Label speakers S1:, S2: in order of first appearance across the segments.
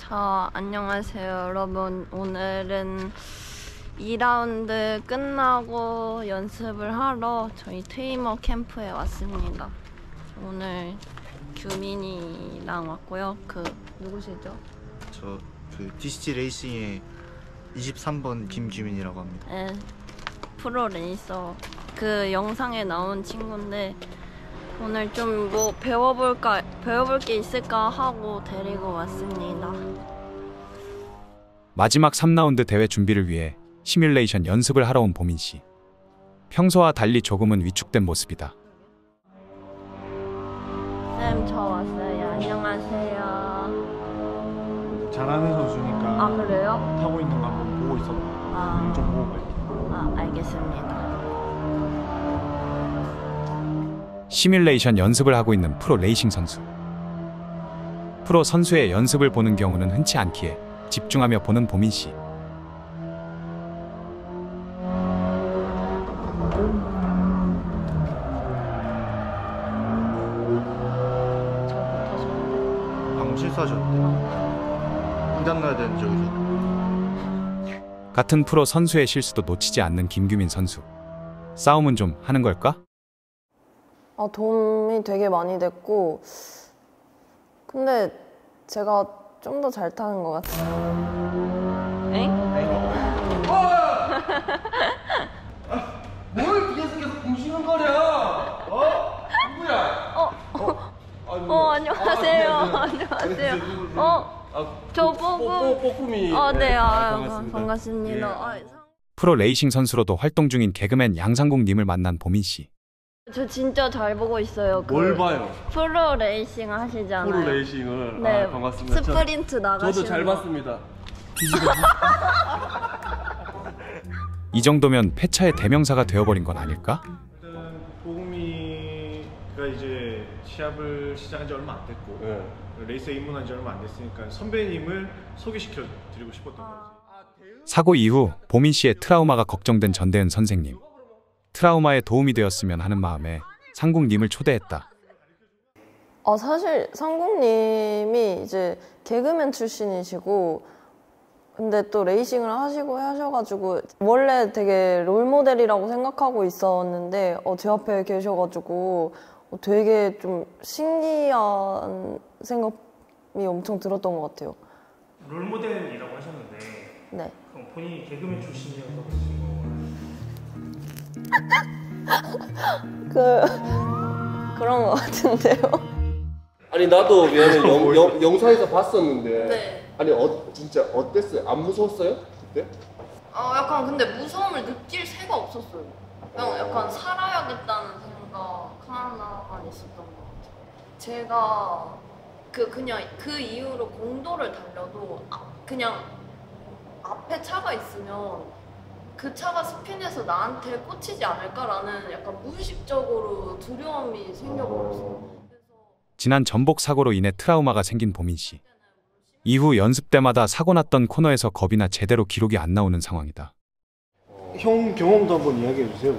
S1: 안녕하세요 여러분. 오늘은 2라운드 끝나고 연습을 하러 저희 트위머 캠프에 왔습니다. 오늘 규민이랑 왔고요. 누구시죠?
S2: 저 DCG 레이싱의 23번 김규민이라고 합니다.
S1: 네, 프로 레이서 영상에 나온 친구인데 오늘 좀 배워볼 게 있을까 하고 데리고 왔습니다.
S3: 마지막 3라운드 대회 준비를 위해 시뮬레이션 연습을 하러 온 보민씨. 평소와 달리 조금은 위축된 모습이다.
S1: 쌤, 저 왔어요. 안녕하세요.
S4: 잘하는 선수니까.
S1: 아, 그래요?
S4: 타고 있는 거 한번 보고 있어봐. 좀 보고 갈게.
S1: 알겠습니다.
S3: 시뮬레이션 연습을 하고 있는 프로 레이싱 선수. 프로 선수의 연습을 보는 경우는 흔치 않기에 집중하며 보는 보민씨.
S2: 방금 실수하셨는데. 인당 나야 되는 저기서.
S3: 같은 프로 선수의 실수도 놓치지 않는 김규민 선수. 싸움은 좀 하는 걸까?
S5: 도움이 되게 많이 됐고, 근데 제가 좀 더 잘 타는 것 같아요.
S1: 엥?
S6: 뭘 뒤에서 계속 궁시렁거려? 누구야?
S1: 안녕하세요. 안녕하세요. 저
S6: 뽀꾸미.
S1: 네,
S6: 반갑습니다.
S1: 반갑습니다.
S3: 프로 레이싱 선수로도 활동 중인 개그맨 양상국님을 만난 보민씨.
S1: 저 진짜 잘 보고 있어요.
S6: 뭘 봐요?
S1: 프로 레이싱 하시잖아요.
S6: 프로 레이싱을.
S1: 네,
S6: 반갑습니다.
S1: 스프린트 나가시는
S6: 저도 잘
S1: 거.
S6: 봤습니다.
S3: 이 정도면 폐차의 대명사가 되어버린 건 아닐까?
S4: 일단 보금이가 이제 시합을 시작한 지 얼마 안 됐고 레이스에 입문한 지 얼마 안 됐으니까 선배님을 소개시켜 드리고 싶었던 거지.
S3: 사고 이후 보민씨의 트라우마가 걱정된 전대은 선생님. 트라우마에 도움이 되었으면 하는 마음에 상국님을 초대했다.
S5: 사실 상국님이 이제 개그맨 출신이시고, 근데 또 레이싱을 하셔가지고 원래 되게 롤모델이라고 생각하고 있었는데 제 앞에 계셔가지고 되게 좀 신기한 생각이 엄청 들었던 것 같아요.
S7: 롤모델이라고 하셨는데
S5: 네.
S7: 그럼 본인이 개그맨 출신이어서 그러신 거?
S5: 그런 것 같은데요.
S6: 아니 나도 미안해 영상에서 봤었는데.
S1: 네.
S6: 아니 진짜 어땠어요? 안 무서웠어요? 그때?
S1: 약간 근데 무서움을 느낄 새가 없었어요. 그냥 약간 살아야겠다는 생각 하나만 있었던 것 같아요. 제가 그냥 그 이후로 공도를 달려도 그냥 앞에 차가 있으면 그 차가 스핀해서 나한테 꽂히지 않을까라는 약간 무의식적으로 두려움이 생겨버렸어요.
S3: 지난 전복 사고로 인해 트라우마가 생긴 보민씨. 이후 연습 때마다 사고 났던 코너에서 겁이나 제대로 기록이 안 나오는 상황이다.
S4: 형 경험도 한번 이야기해 주세요.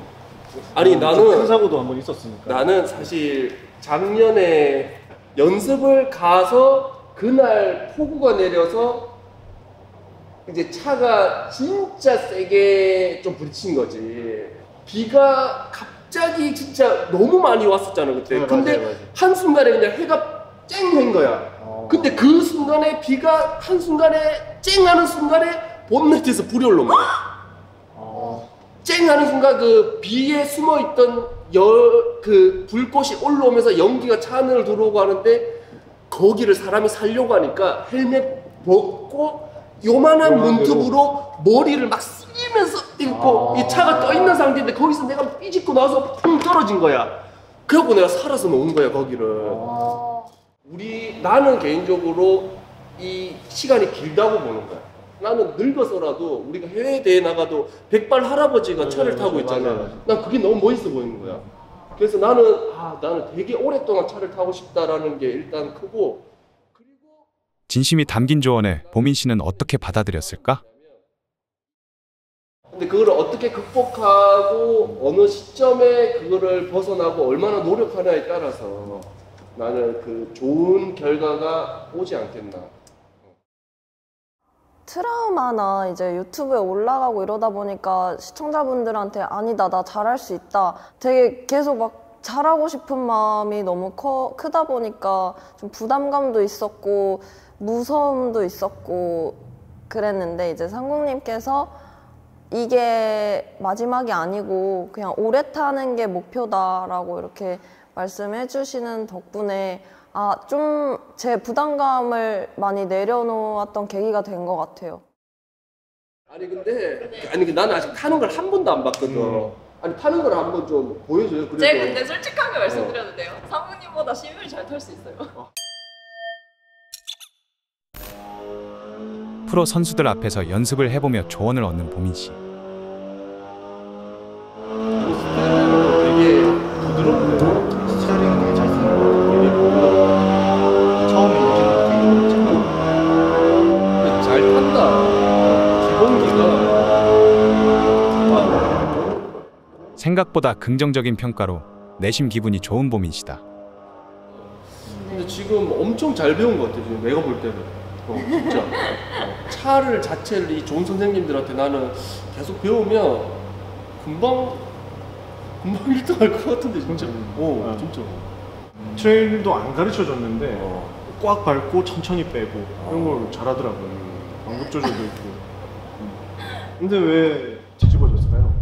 S6: 아니 나는
S4: 큰 사고도 한번 있었으니까.
S6: 나는 사실 작년에 연습을 가서 그날 폭우가 내려서 이제 차가 진짜 세게 좀 부딪힌 거지. 비가 갑자기 진짜 너무 많이 왔었잖아 그때.
S4: 네,
S6: 근데
S4: 맞아요.
S6: 한순간에 그냥 해가 쨍한 거야. 근데 그 순간에 비가 한순간에 쨍하는 순간에 본네트에서 불이 올라온 거야. 쨍하는 순간 그 비에 숨어있던 그 불꽃이 올라오면서 연기가 차 안으로 들어오고 하는데 거기를 사람이 살려고 하니까 헬멧 벗고 요만한 문틈으로 머리를 막 쓸면서 있고 이 차가 떠있는 상태인데 거기서 내가 삐집고 나서 쿵 떨어진 거야. 그래갖고 내가 살아서 놓은 거야 거기를. 나는 개인적으로 이 시간이 길다고 보는 거야. 나는 늙어서라도 우리가 해외대회 나가도 백발 할아버지가 차를 타고 있잖아.
S4: 맞아요.
S6: 난 그게 너무 멋있어 보이는 거야. 그래서 나는 되게 오랫동안 차를 타고 싶다라는 게 일단 크고.
S3: 진심이 담긴 조언에 보민씨는 어떻게 받아들였을까?
S6: 근데 그걸 어떻게 극복하고 어느 시점에 그거를 벗어나고 얼마나 노력하냐에 따라서 나는 그 좋은 결과가 오지 않겠나.
S5: 트라우마나 이제 유튜브에 올라가고 이러다 보니까 시청자분들한테 아니다, 나 잘할 수 있다. 되게 계속 막 잘하고 싶은 마음이 너무 크다 보니까 좀 부담감도 있었고 무서움도 있었고 그랬는데 이제 상국님께서 이게 마지막이 아니고 그냥 오래 타는 게 목표다라고 이렇게 말씀해 주시는 덕분에 좀 제 부담감을 많이 내려놓았던 계기가 된 것 같아요.
S6: 아니 근데 나는 아직 타는 걸 한 번도 안 봤거든. 아니 타는 걸 한번 좀 보여줘요. 그래도.
S1: 제가 근데 솔직하게 말씀드려도 돼요? 상무님보다 시뮬이 잘 탈 수 있어요.
S3: 프로 선수들 앞에서 연습을 해보며 조언을 얻는 보민 씨.
S6: 스타일링도 되게 부드럽고
S2: 스타일링 되게 잘 쓰는 것 같아요. 처음에 인기가 되게 많잖아요.
S6: 잘 탄다. 기본기가
S3: 생각보다 긍정적인 평가로 내심 기분이 좋은 보민 씨다.
S6: 근데 지금 엄청 잘 배운 것 같아. 지금 내가 볼 때는. 진짜 차를 자체를 이 좋은 선생님들한테 나는 계속 배우면 금방 1등 할 것 같은데 진짜. 진짜.
S4: 트레이닝도 안 가르쳐 줬는데 꽉 밟고 천천히 빼고 이런 걸 잘하더라고요. 방법 조절도 있고. 근데 왜 뒤집어졌을까요?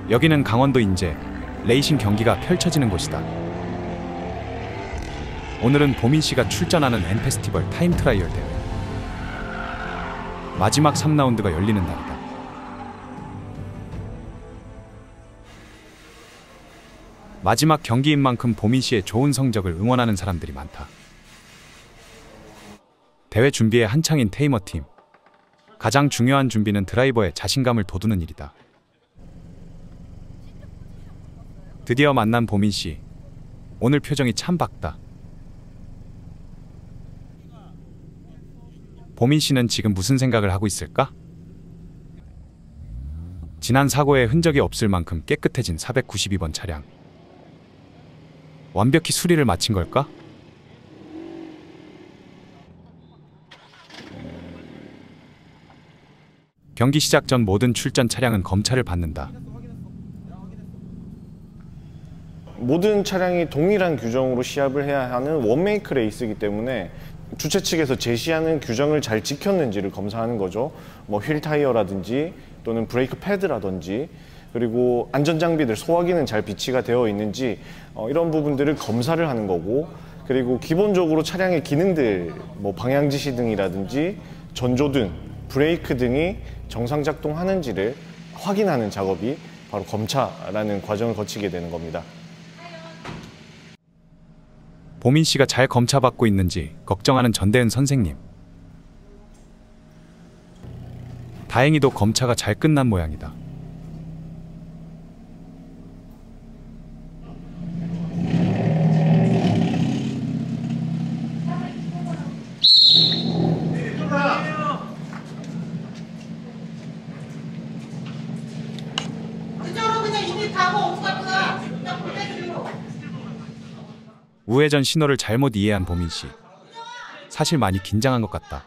S3: 여기는 강원도 인제 레이싱 경기가 펼쳐지는 곳이다. 오늘은 보민 씨가 출전하는 N페스티벌 타임 트라이얼 대회. 마지막 3라운드가 열리는 날이다. 마지막 경기인 만큼 보민 씨의 좋은 성적을 응원하는 사람들이 많다. 대회 준비에 한창인 테이머 팀. 가장 중요한 준비는 드라이버의 자신감을 돋우는 일이다. 드디어 만난 보민 씨. 오늘 표정이 참 밝다. 보민 씨는 지금 무슨 생각을 하고 있을까? 지난 사고에 흔적이 없을 만큼 깨끗해진 492번 차량. 완벽히 수리를 마친 걸까? 경기 시작 전 모든 출전 차량은 검차를 받는다.
S8: 모든 차량이 동일한 규정으로 시합을 해야 하는 원메이크 레이스이기 때문에 주최 측에서 제시하는 규정을 잘 지켰는지를 검사하는 거죠. 뭐 휠 타이어라든지 또는 브레이크 패드라든지 그리고 안전장비들 소화기는 잘 비치가 되어 있는지 이런 부분들을 검사를 하는 거고, 그리고 기본적으로 차량의 기능들 뭐 방향지시 등이라든지 전조등, 브레이크 등이 정상 작동하는지를 확인하는 작업이 바로 검차라는 과정을 거치게 되는 겁니다.
S3: 보민 씨가 잘 검차받고 있는지 걱정하는 전대은 선생님. 다행히도 검차가 잘 끝난 모양이다. 우회전 신호를 잘못 이해한 보민 씨. 사실 많이 긴장한 것 같다.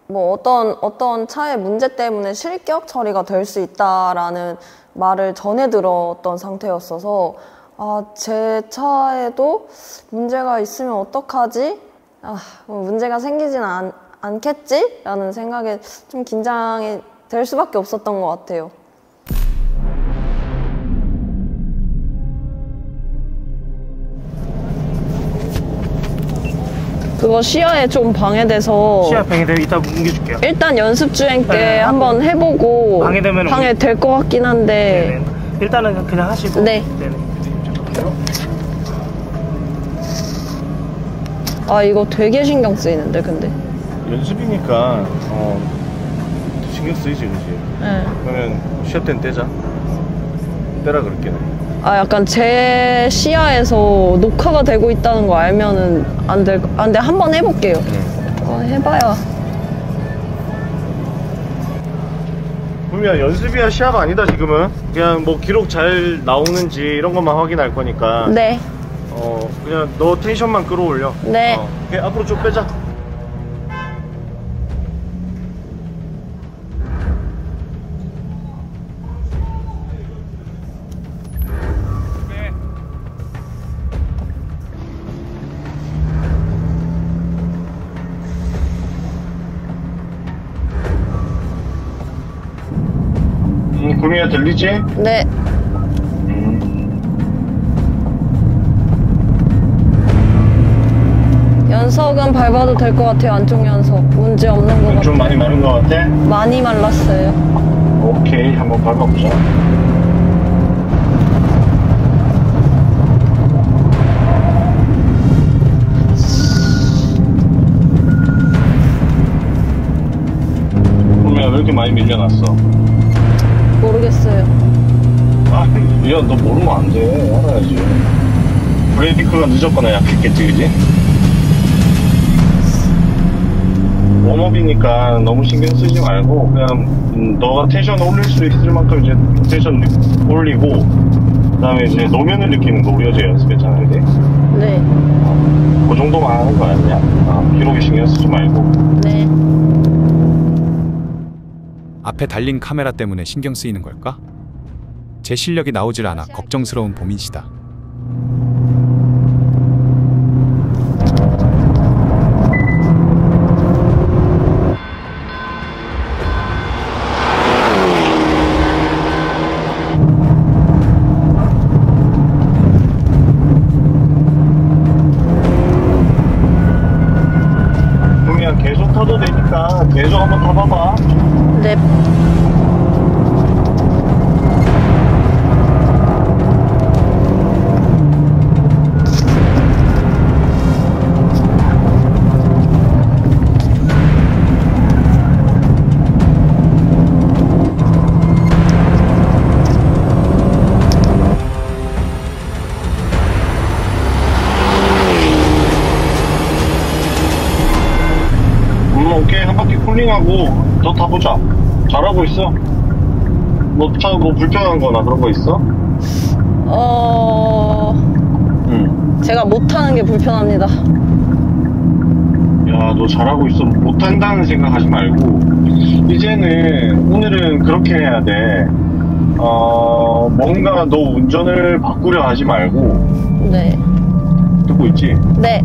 S5: 뭐 어떤 차의 문제 때문에 실격 처리가 될 수 있다라는 말을 전해 들었던 상태였어서 제 차에도 문제가 있으면 어떡하지? 문제가 생기지는 않겠지? 라는 생각에 좀 긴장이 될 수밖에 없었던 것 같아요. 그거 시야에 좀 방해돼서
S7: 시야 방해되면 이따 옮겨줄게요.
S5: 일단 연습 주행 때
S7: 네,
S5: 한번 해보고
S7: 방해되면
S5: 방해될 것 같긴 한데
S7: 네네. 일단은 그냥 하시고.
S5: 네.
S7: 네네.
S5: 이거 되게 신경 쓰이는데 근데
S8: 연습이니까 신경 쓰이지, 그지?
S5: 네.
S8: 그러면 시합 때는 떼자. 빼라 그랬겠네.
S5: 아, 약간 제 시야에서 녹화가 되고 있다는 거 알면은 안 될, 아, 근데 한번 해볼게요. 해봐야.
S8: 구미야, 연습이야 시합 아니다 지금은. 그냥 뭐 기록 잘 나오는지 이런 것만 확인할 거니까.
S5: 네.
S8: 그냥 너 텐션만 끌어올려.
S5: 네.
S8: 오케이, 앞으로 쭉 빼자. 구미야 들리지?
S5: 네. 연석은 밟아도 될 것 같아요. 안쪽 연석. 문제 없는 것 같아요.
S8: 좀 많이 마른 것 같아?
S5: 많이 말랐어요.
S8: 오케이, 한번 밟아보자. 구미야 왜 이렇게 많이 밀려났어?
S5: 모르겠어요.
S8: 야, 너 모르면 안 돼. 알아야지. 브레이크가 늦었거나 약했겠지, 그지? 웜업이니까 너무 신경 쓰지 말고, 그냥, 너가 텐션 올릴 수 있을 만큼 이제 텐션 올리고, 그 다음에 이제 노면을 느끼는 거 우리 어제 연습했잖아, 그지?
S5: 네.
S8: 그 정도만 하는 거야, 그냥. 기록에 신경 쓰지 말고.
S5: 네.
S3: 앞에 달린 카메라 때문에 신경 쓰이는 걸까? 제 실력이 나오질 않아 걱정스러운 보민 씨다.
S8: 그냥 계속 타도 되니까 계속 한번 타봐봐.
S5: 네.
S8: 오케이, 한 바퀴 쿨링하고 더 타보자. 잘하고 있어. 뭐 불편한 거나 그런 거 있어?
S5: 제가 못하는 게 불편합니다.
S8: 야, 너 잘하고 있어. 못한다는 생각하지 말고 이제는 오늘은 그렇게 해야 돼. 뭔가 너 운전을 바꾸려 하지 말고.
S5: 네.
S8: 듣고 있지?
S5: 네.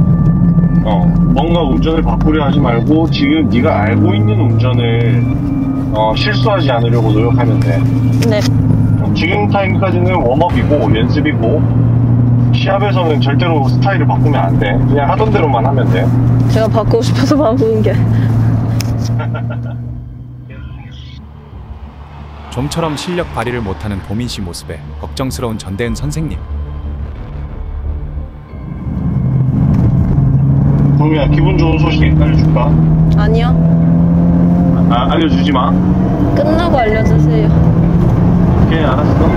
S8: 뭔가 운전을 바꾸려 하지 말고 지금 네가 알고 있는 운전을 실수하지 않으려고 노력하면 돼.
S5: 네.
S8: 지금 타임까지는 웜업이고 연습이고 시합에서는 절대로 스타일을 바꾸면 안 돼. 그냥 하던 대로만 하면 돼.
S5: 제가 바꾸고 싶어서 바꾸는 게.
S3: 좀처럼 실력 발휘를 못하는 보민 씨 모습에 걱정스러운 전대은 선생님.
S8: 구미야, 기분 좋은 소식 알려줄까?
S5: 아니요.
S8: 알려주지 마.
S5: 끝나고 알려주세요.
S8: 오케이, 알았어.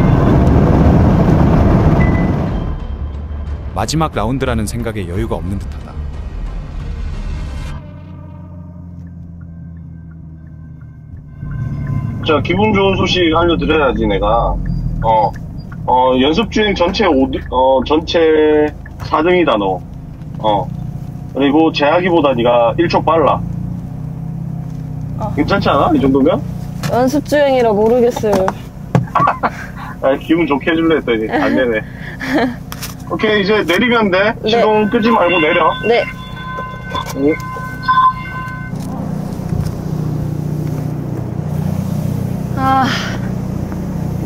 S3: 마지막 라운드라는 생각에 여유가 없는 듯하다.
S8: 자, 기분 좋은 소식 알려드려야지 내가. 연습 중에 전체 4등이다 너. 그리고 재하기보다 네가 1초 빨라. 괜찮지 않아? 이 정도면?
S5: 연습 중이라 모르겠어요.
S8: 기분 좋게 해줄래 했더니 안 되네. 오케이, 이제 내리면 돼.
S5: 네.
S8: 시동 끄지 말고 내려.
S5: 네.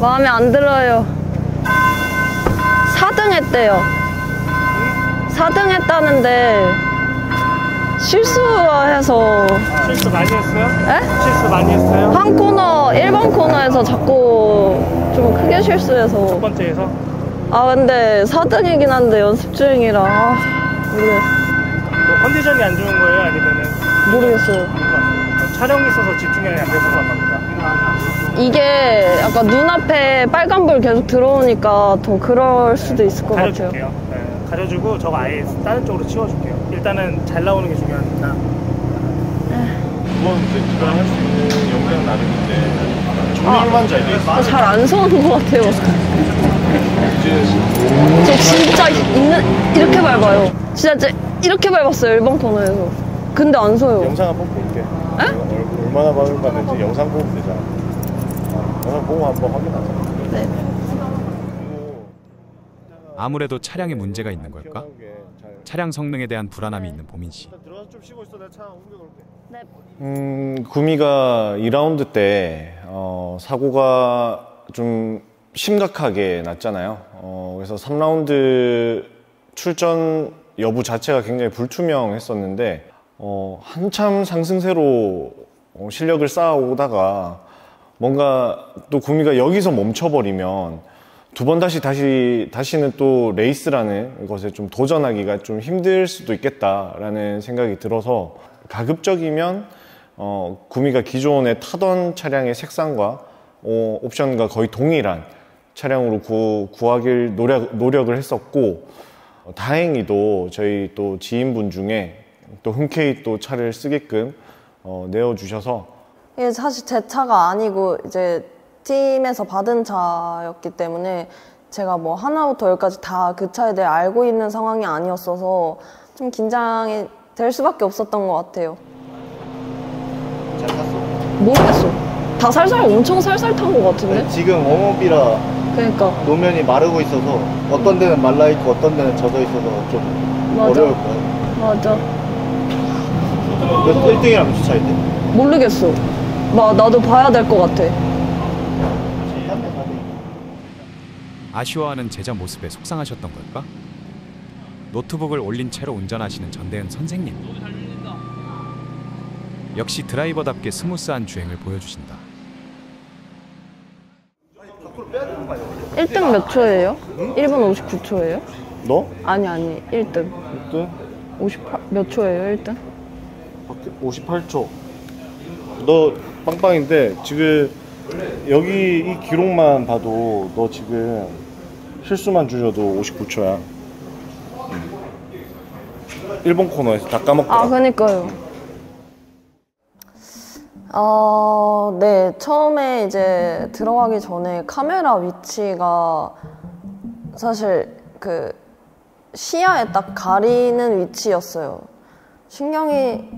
S5: 마음에 안 들어요. 4등 했대요. 4등 했다는데 실수해서.
S7: 실수 많이 했어요?
S5: 에?
S7: 실수 많이 했어요?
S5: 한 코너, 1번 코너에서 자꾸 좀 크게 실수해서.
S7: 첫 번째에서?
S5: 근데 4등이긴 한데 연습 중이라. 모르겠어요.
S7: 뭐 컨디션이 안 좋은 거예요? 아니면은?
S5: 모르겠어요.
S7: 촬영이 있어서 집중이 안 돼서 그런 겁니다.
S5: 이게 약간 눈앞에 빨간불 계속 들어오니까 더 그럴 수도 있을 것 같아요.
S7: 가려줄게요. 네, 가려주고 저거 아예 다른 쪽으로 치워줄게요. 일단은 잘 나오는 게 중요하니까.
S8: 그건 이제 네가 할 수 있는 역량 나름인데 조절만 잘 돼 있어.
S5: 잘 안 서는 것 같아요.
S8: 이제
S5: 저 진짜 이렇게 밟아요. 진짜 이렇게 밟았어요, 1번 코너에서. 근데 안 서요.
S8: 영상 한번 볼게. 얼마나 많은 가는지 영상 보면 되잖아. 영상 보고 한번 확인하자.
S5: 네.
S3: 아무래도 차량에 문제가 있는 걸까? 차량 성능에 대한 불안함이 있는 보민 씨.
S8: 들어가서 좀 쉬고 있어. 내가 차 옮겨놓을게. 구미가 2라운드 때 사고가 좀 심각하게 났잖아요. 그래서 3라운드 출전 여부 자체가 굉장히 불투명했었는데 한참 상승세로 실력을 쌓아오다가 뭔가 또 구미가 여기서 멈춰버리면 두 번 다시는 또 레이스라는 것에 좀 도전하기가 좀 힘들 수도 있겠다라는 생각이 들어서 가급적이면 구미가 기존에 타던 차량의 색상과 옵션과 거의 동일한 차량으로 구하길 노력을 했었고, 다행히도 저희 또 지인분 중에 또 흔쾌히 또 차를 쓰게끔 내어주셔서.
S5: 이게 사실 제 차가 아니고 이제 팀에서 받은 차였기 때문에 제가 뭐 하나부터 열까지 다 그 차에 대해 알고 있는 상황이 아니었어서 좀 긴장이 될 수밖에 없었던 것 같아요.
S2: 잘 탔어?
S5: 모르겠어. 다 살살 엄청 살살 탄 것 같은데?
S2: 지금 웜업이라
S5: 그러니까
S2: 노면이 마르고 있어서 어떤 데는 말라있고 어떤 데는 젖어 있어서 좀
S5: 맞아.
S2: 어려울 거야.
S5: 맞아.
S2: 몇 1등이랑 몇 차인데?
S5: 모르겠어. 나도 봐야 될 것 같아.
S3: 아쉬워하는 제자 모습에 속상하셨던 걸까? 노트북을 올린 채로 운전하시는 전대은 선생님. 역시 드라이버답게 스무스한 주행을 보여주신다.
S5: 1등 몇 초예요? 1분 59초예요?
S8: 너?
S5: 아니 1등
S8: 1등?
S5: 58 몇 초예요 1등?
S8: 58초. 너 빵빵인데 지금 여기 이 기록만 봐도 너 지금 실수만 줄여도 59초야. 1번 코너에서 다 까먹더라.
S5: 아 그니까요. 네, 처음에 이제 들어가기 전에 카메라 위치가 사실 그 시야에 딱 가리는 위치였어요. 신경이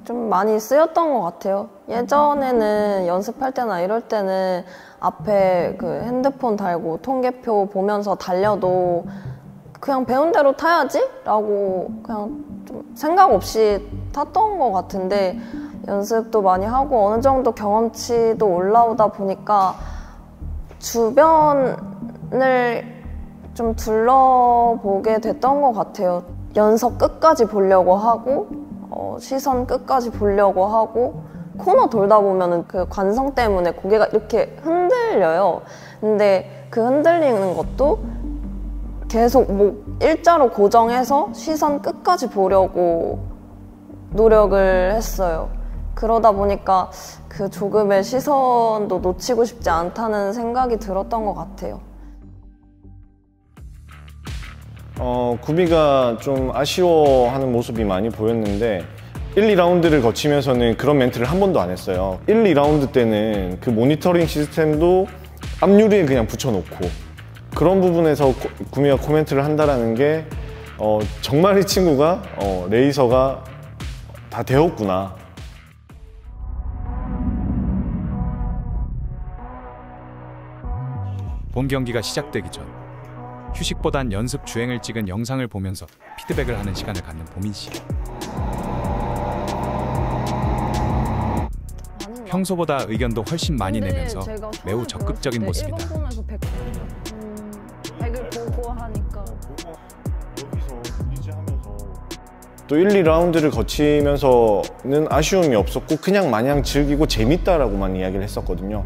S5: 좀 많이 쓰였던 것 같아요. 예전에는 연습할 때나 이럴 때는 앞에 그 핸드폰 달고 통계표 보면서 달려도 그냥 배운 대로 타야지? 라고 그냥 좀 생각 없이 탔던 것 같은데, 연습도 많이 하고 어느 정도 경험치도 올라오다 보니까 주변을 좀 둘러보게 됐던 것 같아요. 연석 끝까지 보려고 하고 시선 끝까지 보려고 하고, 코너 돌다 보면은 그 관성 때문에 고개가 이렇게 흔들려요. 근데 그 흔들리는 것도 계속 뭐 일자로 고정해서 시선 끝까지 보려고 노력을 했어요. 그러다 보니까 그 조금의 시선도 놓치고 싶지 않다는 생각이 들었던 것 같아요.
S8: 구미가 좀 아쉬워하는 모습이 많이 보였는데 1, 2라운드를 거치면서는 그런 멘트를 한 번도 안 했어요. 1, 2라운드 때는 그 모니터링 시스템도 앞유리에 그냥 붙여놓고, 그런 부분에서 구미가 코멘트를 한다라는 게 정말 이 친구가 레이서가 다 되었구나.
S3: 본 경기가 시작되기 전 휴식보단 연습 주행을 찍은 영상을 보면서 피드백을 하는 시간을 갖는 보민 씨. 평소보다 의견도 훨씬 많이 내면서 매우 적극적인 모습이다.
S5: 1번 코너에서 100을 보고 하니까.
S8: 또 1, 2라운드를 거치면서는 아쉬움이 없었고 그냥 마냥 즐기고 재밌다라고만 이야기를 했었거든요.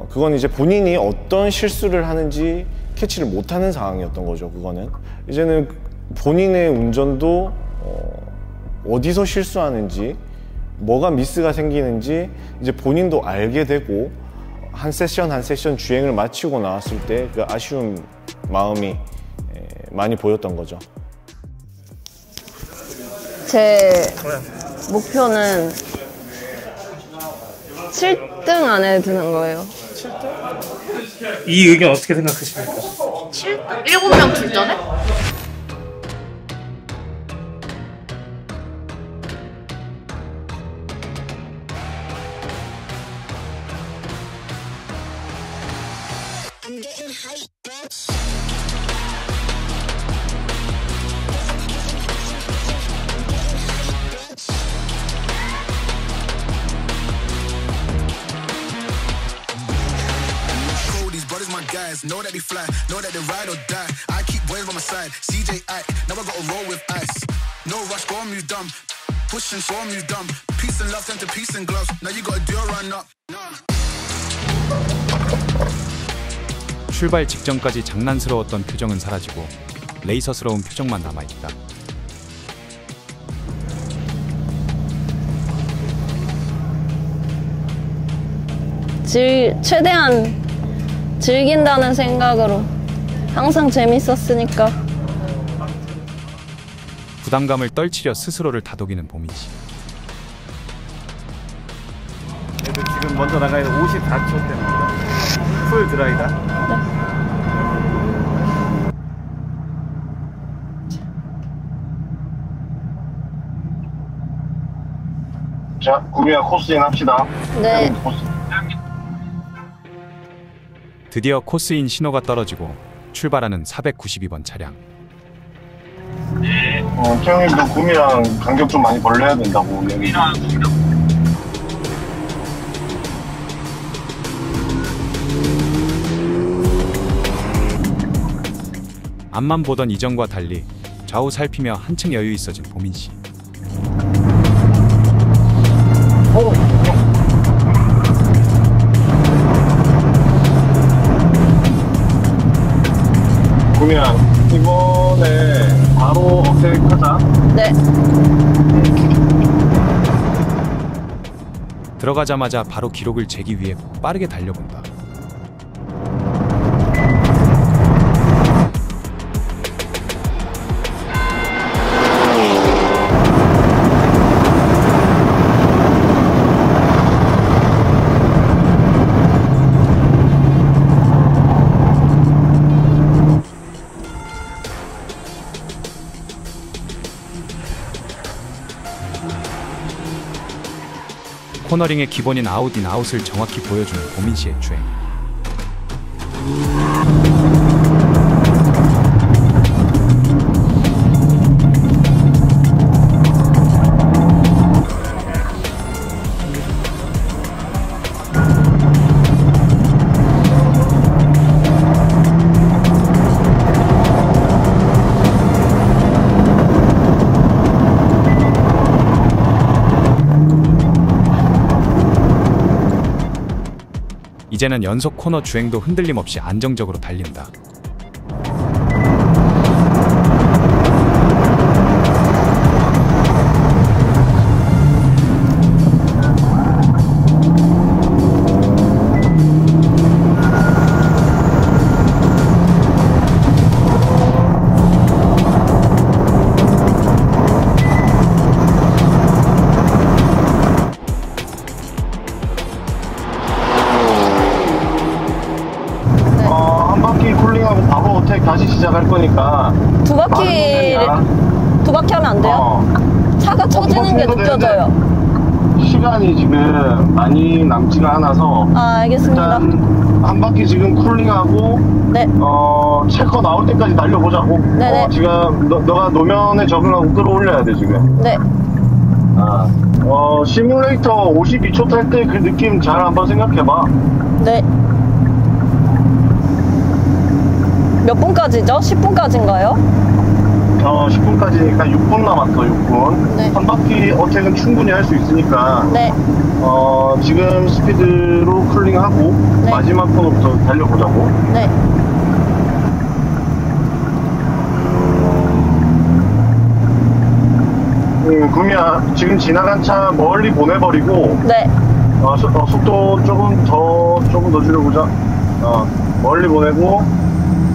S8: 그건 이제 본인이 어떤 실수를 하는지 캐치를 못하는 상황이었던 거죠. 그거는 이제는 본인의 운전도 어디서 실수하는지, 뭐가 미스가 생기는지 이제 본인도 알게 되고, 한 세션 한 세션 주행을 마치고 나왔을 때 그 아쉬운 마음이 많이 보였던 거죠.
S5: 제 목표는 7등 안에 드는 거예요.
S7: 이 의견 어떻게 생각하십니까?
S1: 7등? 7명 출전해?
S9: Know that they fly, know that they ride or die. I keep boys by my side. CJ, now I gotta roll with ice. No rush, go on, you dumb. Pushing, show you dumb. Peace and love turn to peace and gloves. Now you gotta do a run up.
S3: 출발 직전까지 장난스러웠던 표정은 사라지고 레이서스러운 표정만 남아있다.
S5: 최대한 즐긴다는 생각으로 항상 재밌었으니까.
S3: 부담감을 떨치려 스스로를 다독이는 보민씨.
S2: 그래도 지금 먼저 나가야 돼. 54초 때문에 풀 드라이다.
S10: 자, 구미야 코스인 합시다.
S5: 네.
S3: 드디어 코스인 신호가 떨어지고 출발하는 492번 차량.
S10: 태형님도 구미랑 간격 좀 많이 벌려야 된다고 여기.
S3: 앞만 보던 이전과 달리 좌우 살피며 한층 여유 있어진 보민씨.
S10: 구미야, 이번에 바로 업데이트하자.
S5: 네.
S3: 들어가자마자 바로 기록을 재기 위해 빠르게 달려본다. 코너링의 기본인 아웃인 아웃을 정확히 보여주는 보민씨의 주행. 이제는 연속 코너 주행도 흔들림 없이 안정적으로 달린다.
S10: 다시 시작할 거니까
S5: 두 바퀴 하면 안 돼요? 차가 처지는 게 느껴져요.
S10: 시간이 지금 많이 남지가 않아서
S5: 알겠습니다.
S10: 일단 한 바퀴 지금 쿨링하고
S5: 네.
S10: 체커 나올 때까지 달려보자고.
S5: 네네.
S10: 지금 너가 노면에 적응하고 끌어올려야 돼 지금.
S5: 네.
S10: 시뮬레이터 52초 탈 때 그 느낌 잘 한번 생각해봐.
S5: 네. 몇 분까지죠? 10분까지인가요?
S10: 10분까지니까 6분 남았어, 6분.
S5: 네.
S10: 한 바퀴 어택은 충분히 할 수 있으니까.
S5: 네.
S10: 지금 스피드로 쿨링하고
S5: 네.
S10: 마지막 코너부터 달려보자고.
S5: 네.
S10: 구미야, 지금 지나간 차 멀리 보내버리고.
S5: 네.
S10: 속도 조금 더 조금 더 줄여보자. 멀리 보내고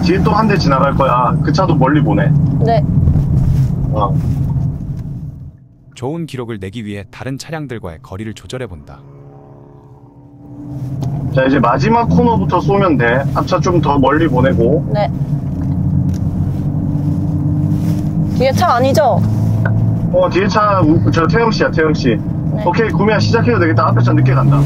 S10: 뒤에 또 한 대 지나갈 거야. 그 차도 멀리 보내.
S5: 네.
S3: 좋은 기록을 내기 위해 다른 차량들과의 거리를 조절해 본다.
S10: 자, 이제 마지막 코너부터 쏘면 돼. 앞차 좀 더 멀리 보내고.
S5: 네. 뒤에 차 아니죠?
S10: 뒤에 차, 저 태영씨야, 태영씨.
S5: 네.
S10: 오케이, 구미야, 시작해도 되겠다. 앞에 차 늦게 간다.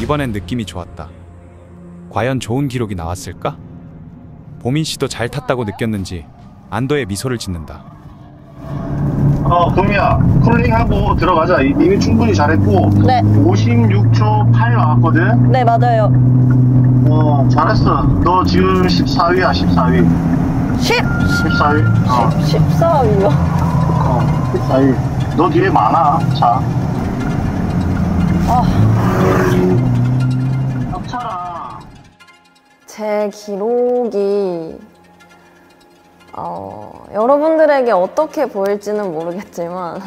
S3: 이번엔 느낌이 좋았다. 과연 좋은 기록이 나왔을까? 보민 씨도 잘 탔다고 느꼈는지 안도의 미소를 짓는다.
S10: 구미야, 쿨링하고 들어가자. 이미 충분히 잘했고.
S5: 네.
S10: 56초 8 나왔거든?
S5: 네, 맞아요.
S10: 잘했어. 너 지금 14위야, 14위. 14위?
S5: 14위요?
S10: 14위. 너 뒤에 많아, 차. 합차라.
S5: 제 기록이 여러분들에게 어떻게 보일지는 모르겠지만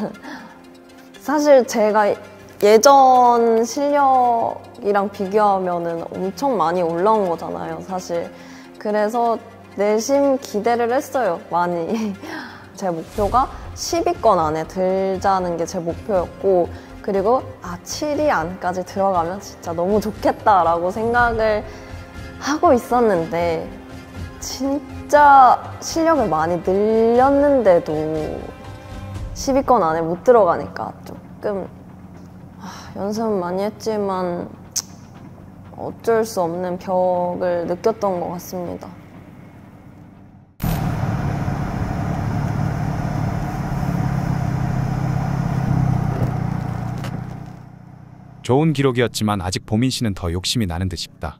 S5: 사실 제가 예전 실력이랑 비교하면은 엄청 많이 올라온 거잖아요, 사실. 그래서 내심 기대를 했어요, 많이. 제 목표가 10위권 안에 들자는 게 제 목표였고, 그리고 7위 안까지 들어가면 진짜 너무 좋겠다라고 생각을 하고 있었는데, 진짜 실력을 많이 늘렸는데도 10위권 안에 못 들어가니까 조금 연습은 많이 했지만 어쩔 수 없는 벽을 느꼈던 것 같습니다.
S3: 좋은 기록이었지만 아직 보민 씨는 더 욕심이 나는 듯 싶다.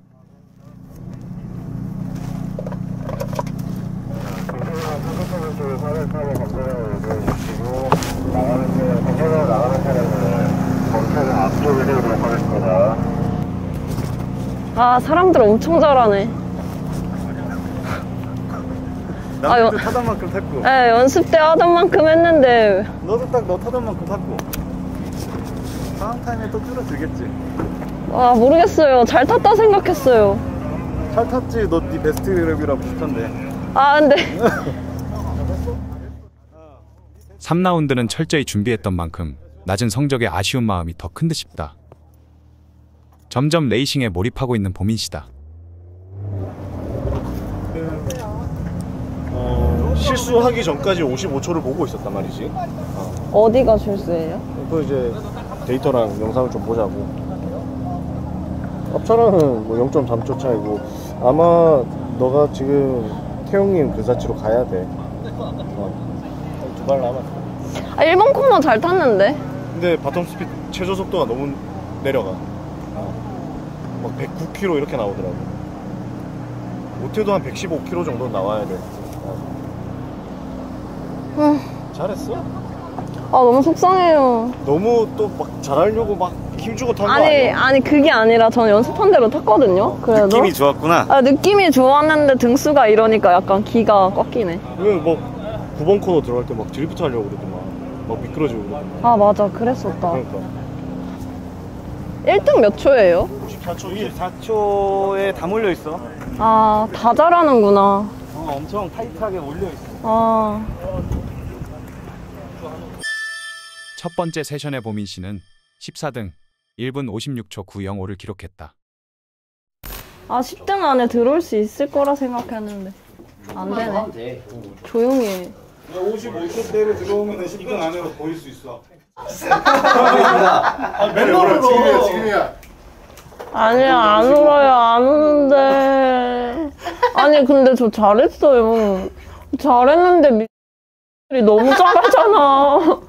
S5: 사람들 엄청 잘하네.
S2: 나도 타던 만큼 탔고.
S5: 네, 연습 때 하던 만큼 했는데.
S2: 너도 딱 너 타던 만큼 탔고. 다음 타임에 또 줄어들겠지.
S5: 모르겠어요. 잘 탔다 생각했어요.
S2: 잘 탔지. 너 네 베스트 랩이랑 비슷한데.
S5: 근데
S3: 3라운드는 철저히 준비했던 만큼 낮은 성적에 아쉬운 마음이 더 큰 듯 싶다. 점점 레이싱에 몰입하고 있는 보민 씨다.
S4: 실수하기 전까지 55초를 보고 있었단 말이지.
S5: 어디가 실수예요?
S4: 그 이제 데이터랑 영상을 좀 보자고. 앞차랑은 뭐 0.3초 차이고, 아마 너가 지금 태용님 근사치로 가야 돼. 두 발 남았어.
S5: 1번 코너 잘 탔는데?
S4: 근데 바텀 스피드 최저 속도가 너무 내려가. 막 109km 이렇게 나오더라고. 못해도 한 115km 정도 나와야 돼. 잘했어?
S5: 너무 속상해요.
S4: 너무 또 막 잘하려고 막 힘주고 탄 거 아니야?
S5: 아니 그게 아니라 저는 연습한 대로 탔거든요. 그래도
S2: 느낌이 좋았구나.
S5: 느낌이 좋았는데 등수가 이러니까 약간 기가 꺾이네.
S4: 왜 뭐 9번 코너 들어갈 때 막 드리프트 하려고 그러더만. 막 미끄러지고 그러던데.
S5: 아 맞아 그랬었다.
S4: 그러니까
S5: 1등 몇 초예요?
S2: 24초에 다 몰려 있어.
S5: 아 다 잘하는구나.
S2: 엄청 타이트하게 몰려 있어.
S5: 아
S3: 첫 번째 세션의 보민 씨는 14등 1분 56초 905를 기록했다.
S5: 10등 안에 들어올 수 있을 거라 생각했는데 안 되네. 조용히 해.
S4: 55초대로 들어오면 10등 안으로 보일 수 있어.
S6: 맨날로 지금이야.
S5: 아니야 안 울어요 안 우는데. 아니 근데 저 잘했어요. 잘했는데 이 너무 잘하잖아.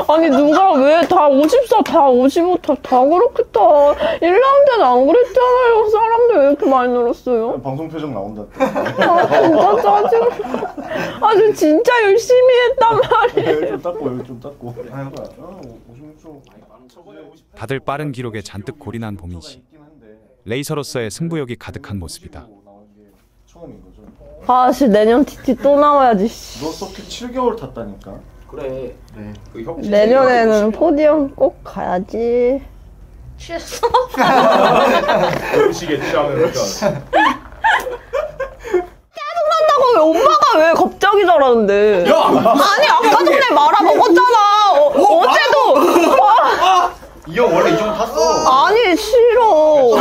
S5: 아니 누가 왜 다 54, 다 55, 다 그렇겠다. 1라운드는 안 그랬잖아요. 사람들 왜 이렇게 많이 늘었어요?
S8: 방송 표정 나온다.
S5: 진짜 짜증나. 아주 진짜 열심히 했단 말이에요.
S8: 좀 닦고 여기 좀 닦고.
S3: 다들 빠른 기록에 잔뜩 골인한 보민 씨. 레이서로서의 승부욕이 가득한 모습이다.
S8: 처음인 거죠.
S5: 아씨 내년 TT 또 나와야지.
S8: 너 서킷 7개월 탔다니까.
S6: 그래. 네. 그
S5: 내년에는 포디움 꼭 가야지.
S1: 취했어?
S4: 음식에 취하면
S5: 짜증난다고 왜 엄마가 왜 갑자기 저러는데?
S6: 야!
S5: 아니 아까 전에 말아 먹었잖아. 어제도.
S2: 이 형 원래 이 정도 탔어.
S5: 아니 싫어.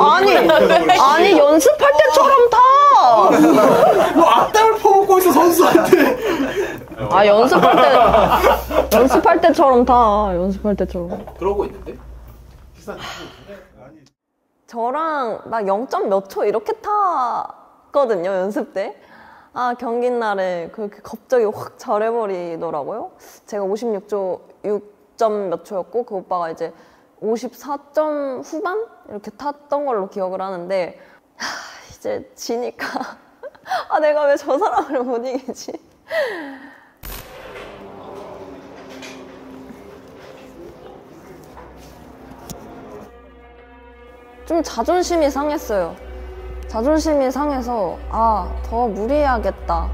S5: 아니 연습할 때처럼 타.
S6: 너 악담을 퍼먹고 있어 선수한테.
S5: 연습할 때처럼 타. 연습할 때처럼.
S6: 그러고 있는데?
S5: 저랑 나 0점 몇 초 이렇게 탔거든요 연습 때. 경기 날에 그렇게 갑자기 확 잘해버리더라고요. 제가 56초 6점 몇 초였고 그 오빠가 이제 54점 후반 이렇게 탔던 걸로 기억을 하는데 이제 지니까 내가 왜 저 사람을 못 이기지? 좀 자존심이 상했어요. 자존심이 상해서 더 무리해야겠다.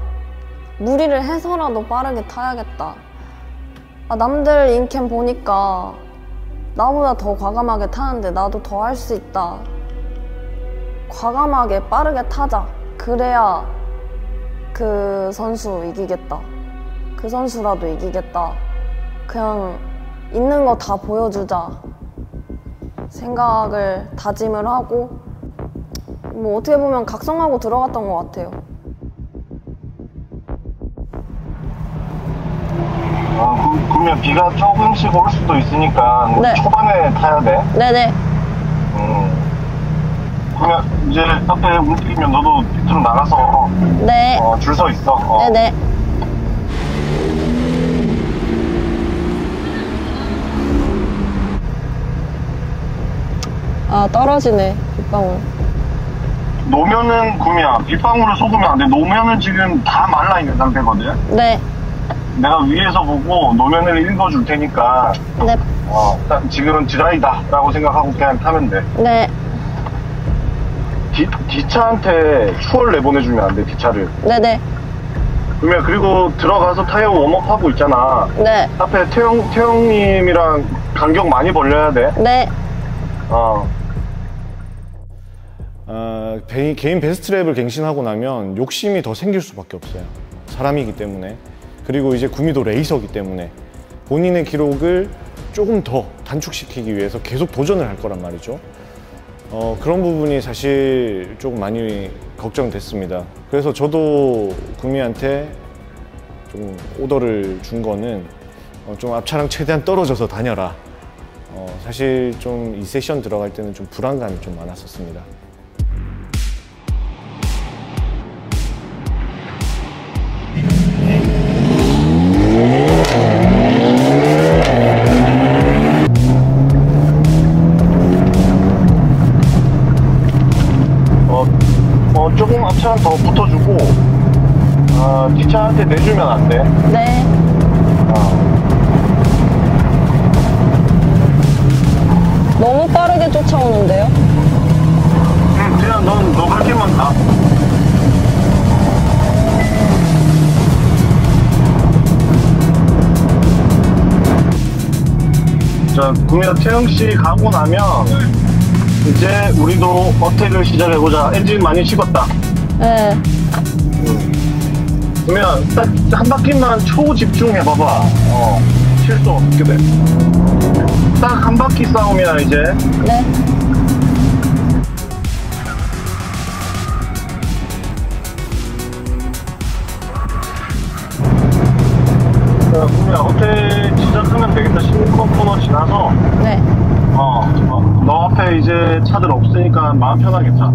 S5: 무리를 해서라도 빠르게 타야겠다. 남들 인캠 보니까 나보다 더 과감하게 타는데 나도 더 할 수 있다. 과감하게 빠르게 타자. 그래야 그 선수 이기겠다. 그 선수라도 이기겠다. 그냥 있는 거 다 보여주자. 생각을 다짐을 하고 뭐 어떻게 보면 각성하고 들어갔던 것 같아요.
S10: 그러면 비가 조금씩 올 수도 있으니까
S5: 네.
S10: 초반에 타야 돼.
S5: 네네.
S10: 그러면 이제 앞에 움직이면 너도 밑으로 나가서
S5: 네.
S10: 줄 서 있어.
S5: 네네. 떨어지네 빗방울.
S10: 노면은 구미야. 빗방울을 쏟으면 안 돼. 노면은 지금 다 말라 있는 상태거든.
S5: 네.
S10: 내가 위에서 보고 노면을 읽어줄 테니까
S5: 네.
S10: 딱 지금은 드라이다라고 생각하고 그냥 타면 돼.
S5: 네.
S10: 뒷차한테 추월 내보내주면 안 돼. 뒷차를.
S5: 네네.
S10: 그러면 그리고 들어가서 타이어 웜업하고 있잖아.
S5: 네.
S10: 앞에 태영님이랑 간격 많이 벌려야 돼.
S5: 네.
S8: 개인 베스트랩을 갱신하고 나면 욕심이 더 생길 수밖에 없어요. 사람이기 때문에. 그리고 이제 구미도 레이서기 때문에 본인의 기록을 조금 더 단축시키기 위해서 계속 도전을 할 거란 말이죠. 그런 부분이 사실 조금 많이 걱정됐습니다. 그래서 저도 구미한테 좀 오더를 준 거는 좀 앞차랑 최대한 떨어져서 다녀라. 사실 좀 이 세션 들어갈 때는 좀 불안감이 좀 많았었습니다.
S10: 조금 앞차는 더 붙어주고 뒷차한테 내주면 안 돼.
S5: 네. 너무 빠르게 쫓아오는데요?
S10: 그냥 너 갈 길만 가. 자, 구미야 태영 씨 가고 나면 이제 우리도 어택을 시작해보자. 엔진 많이 식었다.
S5: 네.
S10: 그러면 딱 한 바퀴만 초집중해봐봐. 실수 없게 돼. 딱 한 바퀴 싸우면 이제.
S5: 네.
S10: 자, 구미야 어택 시작하면 되겠다. 16번 코너 지나서.
S5: 네.
S10: 너 앞에 이제 차들 없으니까 마음 편하겠다.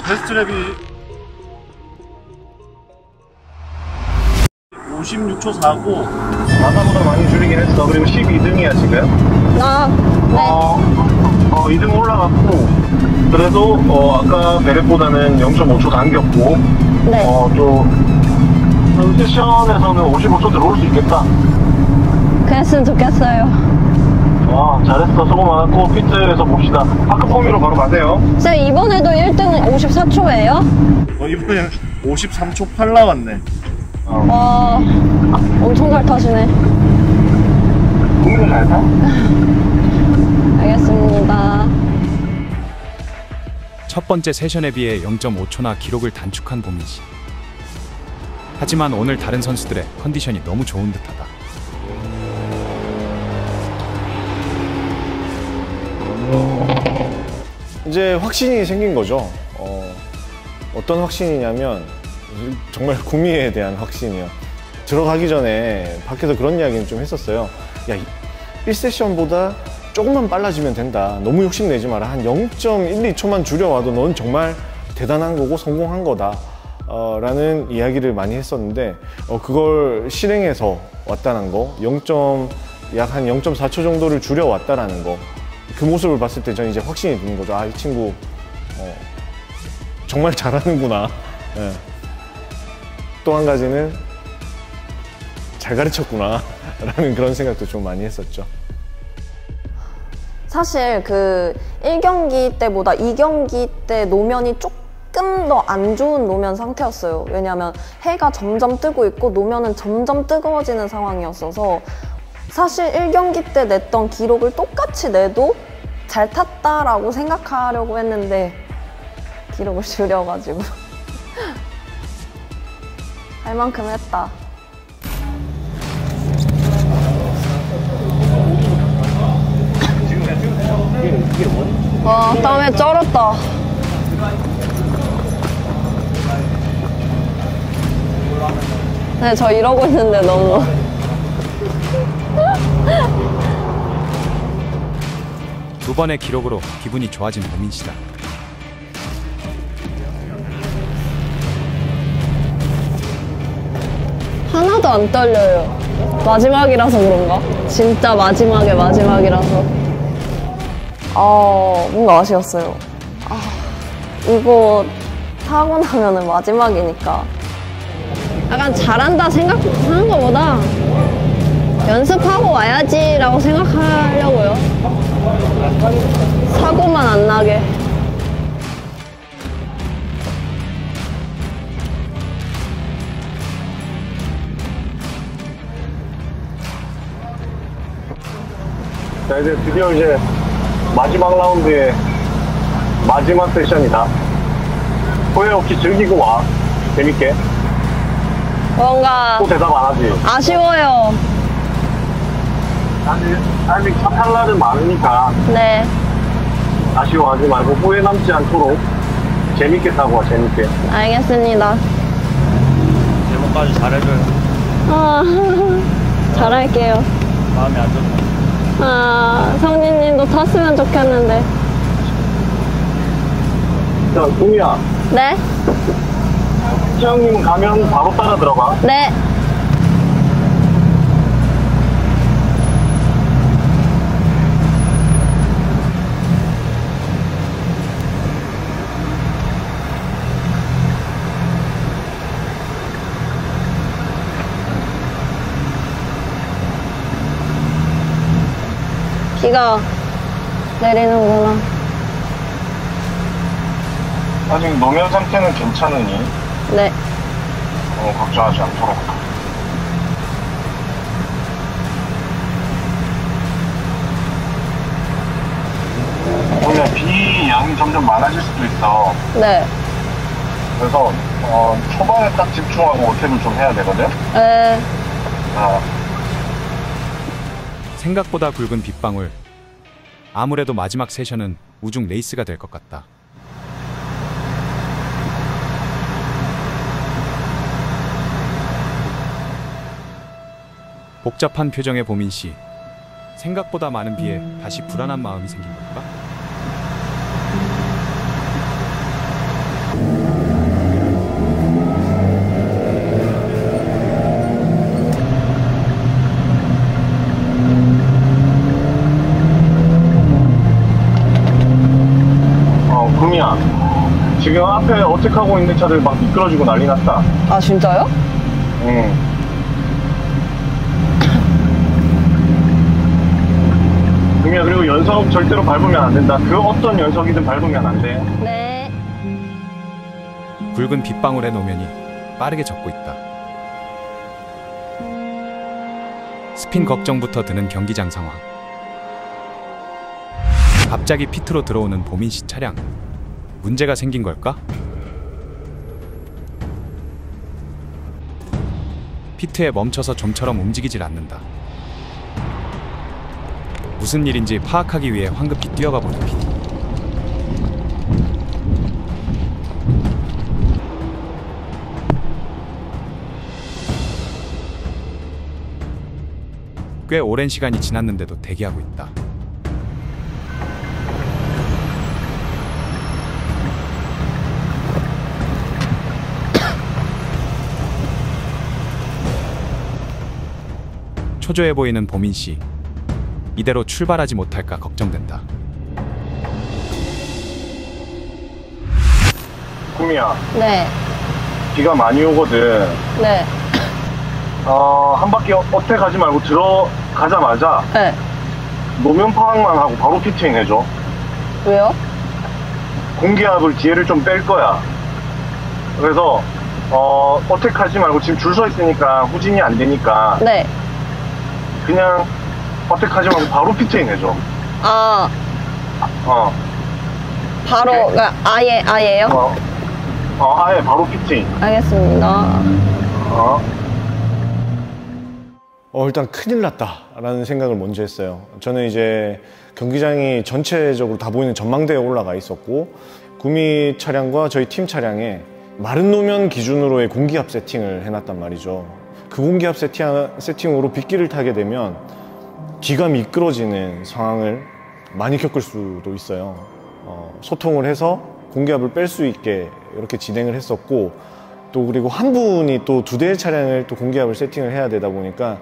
S10: 베스트랩이 56초 4고 마다보다 많이 줄이긴 했어. 그리고 12등이야 지금.
S5: 네.
S10: 2등 올라갔고 그래도 아까 베렛보다는 0.5초 당겼고
S5: 네.
S10: 또 세션에서는 55초 들어올 수 있겠다.
S5: 그랬으면 좋겠어요.
S10: 잘했어. 수고 많았고 피트에서 봅시다. 파크포미로 바로 가세요.
S5: 쌤 이번에도 1등 54초예요?
S4: 이번엔 53초 8 나왔네.
S5: 와 엄청 잘 타시네.
S10: 공도 잘 타?
S5: 알겠습니다.
S3: 첫 번째 세션에 비해 0.5초나 기록을 단축한 보민씨. 하지만 오늘 다른 선수들의 컨디션이 너무 좋은 듯하다.
S8: 이제 확신이 생긴 거죠. 어떤 확신이냐면 정말 구미에 대한 확신이요. 들어가기 전에 밖에서 그런 이야기는 좀 했었어요. 야, 1세션보다 조금만 빨라지면 된다. 너무 욕심내지 마라. 한 0.1, 2초만 줄여와도 넌 정말 대단한 거고 성공한 거다. 라는 이야기를 많이 했었는데 그걸 실행해서 왔다는 거, 약 한 0.4초 정도를 줄여왔다라는 거, 그 모습을 봤을 때 저는 이제 확신이 드는 거죠. 아, 이 친구 정말 잘하는구나. 네. 또 한 가지는 잘 가르쳤구나 라는 그런 생각도 좀 많이 했었죠.
S5: 사실 그 1경기 때보다 2경기 때 노면이 조금 더 안 좋은 노면 상태였어요. 왜냐하면 해가 점점 뜨고 있고 노면은 점점 뜨거워지는 상황이었어서 사실 1경기 때 냈던 기록을 똑같이 내도 잘 탔다라고 생각하려고 했는데 기록을 줄여가지고 할 만큼 했다. 와, 땀에 쩔었다. 네, 저 이러고 있는데 너무
S3: 두 번의 기록으로 기분이 좋아진 보민씨다.
S5: 하나도 안 떨려요. 마지막이라서 그런가? 진짜 마지막이라서. 뭔가 아쉬웠어요. 이거 타고 나면은 마지막이니까. 약간 잘한다 생각하는 것보다 연습하고 와야지라고 생각하려고요. 사고만 안 나게.
S10: 자, 이제 드디어 이제 마지막 라운드의 마지막 세션이다. 후회 없이 즐기고 와. 재밌게.
S5: 뭔가
S10: 또 대답 안 하지?
S5: 아쉬워요.
S10: 아직 첫 탈날은 많으니까
S5: 네.
S10: 아쉬워하지 말고 후회 남지 않도록 재밌게 타고 와. 재밌게.
S5: 알겠습니다.
S2: 제목까지 잘해줘요.
S5: 잘할게요.
S2: 마음이 안 좋네.
S5: 성진님도 탔으면 좋겠는데.
S10: 자, 구미야.
S5: 네?
S10: 태영님 가면 바로 따라 들어가.
S5: 네. 비가 내리는구나.
S10: 아직 노면 상태는 괜찮으니
S5: 네.
S10: 걱정하지 않도록. 오늘 비 양이 점점 많아질 수도 있어.
S5: 네.
S10: 그래서 초반에 딱 집중하고 어택을 좀 해야 되거든.
S5: 네.
S3: 생각보다 굵은 빗방울. 아무래도 마지막 세션은 우중 레이스가 될 것 같다. 복잡한 표정의 보민 씨. 생각보다 많은 비에 다시 불안한 마음이 생긴 걸까?
S10: 구미야, 지금 앞에 어택하고 있는 차들 막 미끄러지고 난리 났다.
S5: 아, 진짜요?
S10: 응. 구미야, 그리고 연석 절대로 밟으면 안 된다. 그 어떤 연석이든 밟으면 안 돼.
S5: 네.
S3: 굵은 빗방울의 노면이 빠르게 젖고 있다. 스핀 걱정부터 드는 경기장 상황. 갑자기 피트로 들어오는 보민 씨 차량. 문제가 생긴 걸까? 피트에 멈춰서 좀처럼 움직이질 않는다. 무슨 일인지 파악하기 위해 황급히 뛰어가 보는 PD. 꽤 오랜 시간이 지났는데도 대기하고 있다. 초조해 보이는 보민 씨. 이대로 출발하지 못할까 걱정된다.
S10: 구미야.
S5: 네.
S10: 비가 많이 오거든.
S5: 네.
S10: 한 바퀴 어택하지 말고 들어가자마자
S5: 네.
S10: 노면 파악만 하고 바로 피팅 해줘.
S5: 왜요?
S10: 공기압을 뒤에를 좀 뺄 거야. 그래서 어택하지 말고 지금 줄 서 있으니까 후진이 안 되니까.
S5: 네.
S10: 그냥 어택하지 말고 바로 피팅 해줘.
S5: 바로, 그러니까 아예요?
S10: 아예 바로 피팅.
S5: 알겠습니다.
S8: 일단 큰일 났다라는 생각을 먼저 했어요. 저는 이제 경기장이 전체적으로 다 보이는 전망대에 올라가 있었고, 구미 차량과 저희 팀 차량에 마른 노면 기준으로의 공기압 세팅을 해놨단 말이죠. 그 공기압 세팅으로 빗길을 타게 되면 기가 미끄러지는 상황을 많이 겪을 수도 있어요. 소통을 해서 공기압을 뺄 수 있게 이렇게 진행을 했었고, 또 그리고 한 분이 또 두 대의 차량을 또 공기압을 세팅을 해야 되다 보니까,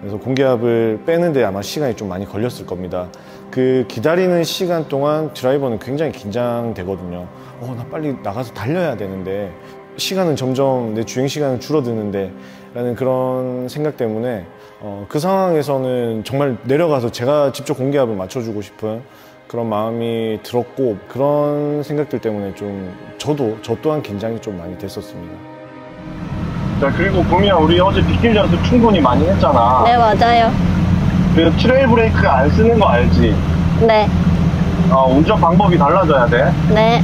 S8: 그래서 공기압을 빼는데 아마 시간이 좀 많이 걸렸을 겁니다. 그 기다리는 시간 동안 드라이버는 굉장히 긴장되거든요. 나 빨리 나가서 달려야 되는데, 시간은 점점 내 주행 시간은 줄어드는데 라는 그런 생각 때문에 그 상황에서는 정말 내려가서 제가 직접 공기압을 맞춰주고 싶은 그런 마음이 들었고, 그런 생각들 때문에 좀 저 또한 긴장이 좀 많이 됐었습니다.
S10: 자, 그리고 구미야, 우리 어제 빗길 연습 충분히 많이 했잖아.
S5: 네, 맞아요.
S10: 그 트레일 브레이크 안 쓰는 거 알지?
S5: 네.
S10: 운전 방법이 달라져야 돼.
S5: 네.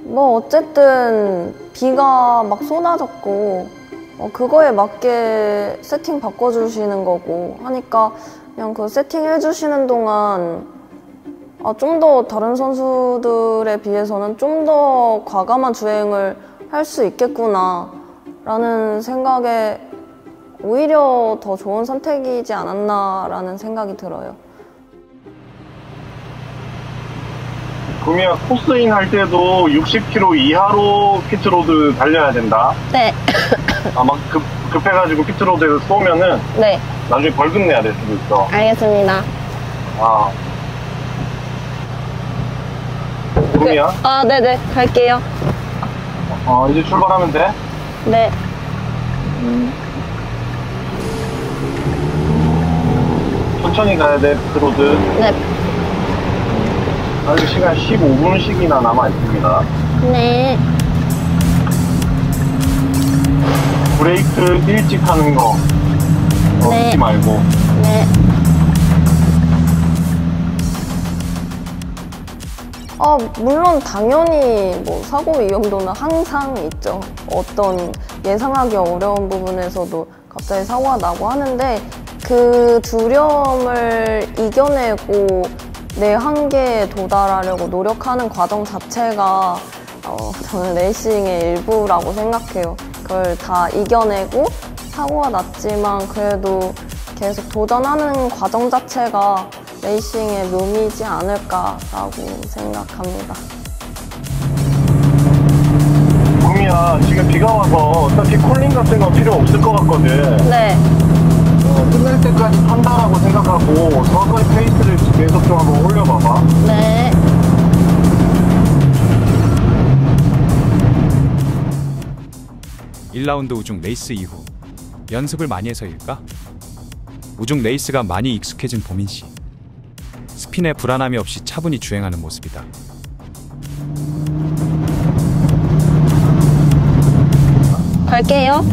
S5: 뭐 어쨌든 비가 막 쏟아졌고 그거에 맞게 세팅 바꿔주시는 거고 하니까 그냥 그 세팅 해주시는 동안 좀 더 다른 선수들에 비해서는 좀 더 과감한 주행을 할 수 있겠구나 라는 생각에 오히려 더 좋은 선택이지 않았나 라는 생각이 들어요.
S10: 구미야, 코스인 할 때도 60km 이하로 피트로드 달려야 된다.
S5: 네.
S10: 막 급해가지고 피트로드에서 쏘면은
S5: 네.
S10: 나중에 벌금 내야 될 수도 있어.
S5: 알겠습니다.
S10: 구미야?
S5: 네네. 갈게요.
S10: 이제 출발하면 돼?
S5: 네.
S10: 천천히 가야 돼, 피트로드.
S5: 네.
S10: 아직 시간 15분씩이나 남아 있습니다.
S5: 네.
S10: 브레이크 일찍 하는 거
S5: 네.
S10: 잊지 말고.
S5: 네. 물론 당연히 뭐 사고 위험도는 항상 있죠. 어떤 예상하기 어려운 부분에서도 갑자기 사고가 나고 하는데 그 두려움을 이겨내고 내 한계에 도달하려고 노력하는 과정 자체가 저는 레이싱의 일부라고 생각해요. 그걸 다 이겨내고 사고가 났지만 그래도 계속 도전하는 과정 자체가 레이싱의 묘미이지 않을까라고 생각합니다.
S10: 구미야, 지금 비가 와서 어차피 콜링 같은 건 필요 없을 것 같거든.
S5: 네.
S10: 끝날 때까지 탄다라고 생각하고 서서히 페이스를 계속 좀 한번 올려봐봐.
S5: 네.
S3: (1라운드) 우중 레이스 이후 연습을 많이 해서일까? 우중 레이스가 많이 익숙해진 보민씨. 스핀에 불안함이 없이 차분히 주행하는 모습이다.
S5: 갈게요.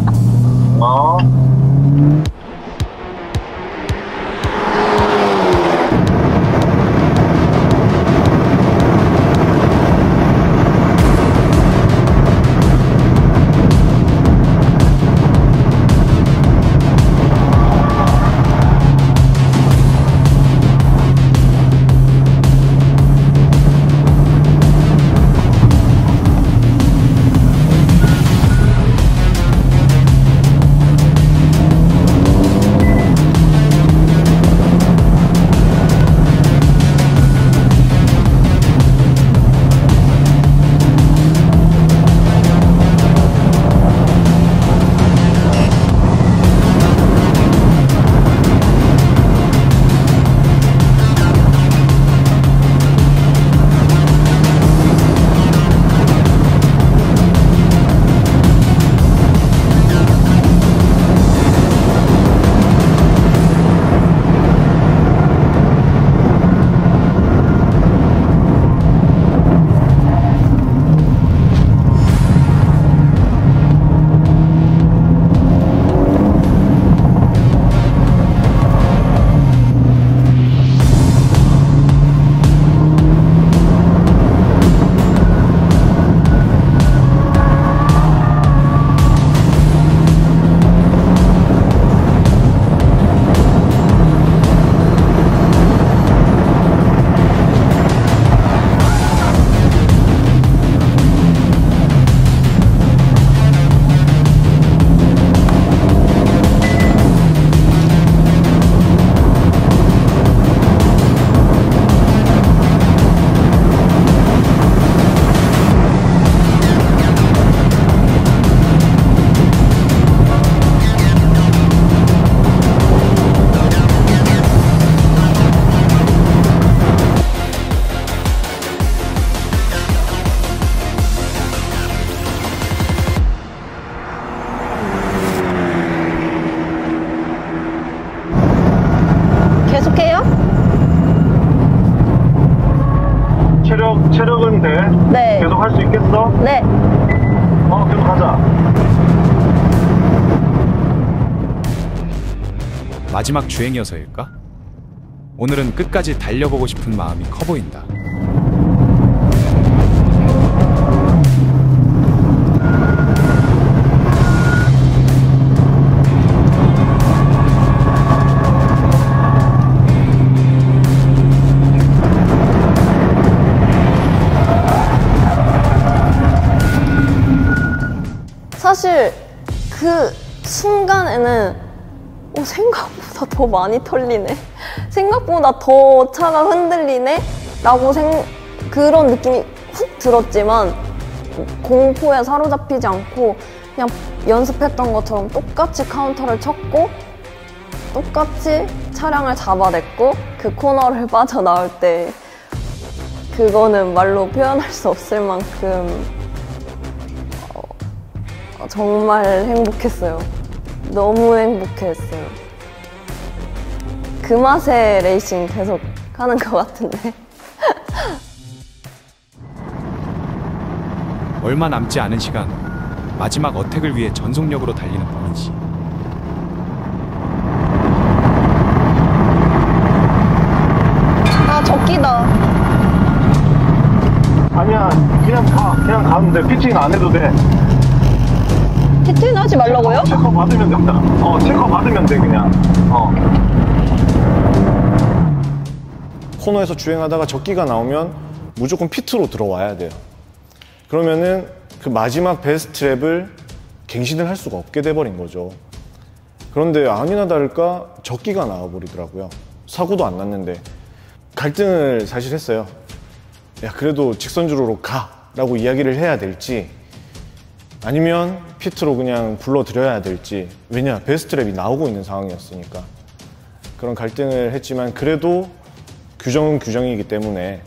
S10: 체력은 돼?
S5: 네.
S10: 계속 할 수 있겠어?
S5: 네.
S10: 계속 가자.
S3: 마지막 주행이어서일까? 오늘은 끝까지 달려보고 싶은 마음이 커 보인다.
S5: 사실 그 순간에는 생각보다 더 많이 털리네, 생각보다 더 차가 흔들리네 라고 그런 느낌이 훅 들었지만 공포에 사로잡히지 않고 그냥 연습했던 것처럼 똑같이 카운터를 쳤고 똑같이 차량을 잡아냈고 그 코너를 빠져나올 때 그거는 말로 표현할 수 없을 만큼 정말 행복했어요. 너무 행복했어요. 그 맛에 레이싱 계속 하는 것 같은데.
S3: 얼마 남지 않은 시간, 마지막 어택을 위해 전속력으로 달리는 범인 씨.
S5: 아, 적기다.
S10: 아니야, 그냥 가면 돼. 피칭 안 해도 돼.
S5: 피팅 하지 말라고요?
S10: 체커 받으면 된다. 체커 받으면 돼, 그냥.
S8: 코너에서 주행하다가 적기가 나오면 무조건 피트로 들어와야 돼요. 그러면은 그 마지막 베스트 랩을 갱신을 할 수가 없게 돼버린 거죠. 그런데 아니나 다를까 적기가 나와버리더라고요. 사고도 안 났는데. 갈등을 사실 했어요. 야, 그래도 직선주로로 가! 라고 이야기를 해야 될지 아니면 피트로 그냥 불러드려야 될지. 왜냐, 베스트 랩이 나오고 있는 상황이었으니까. 그런 갈등을 했지만 그래도 규정은 규정이기 때문에.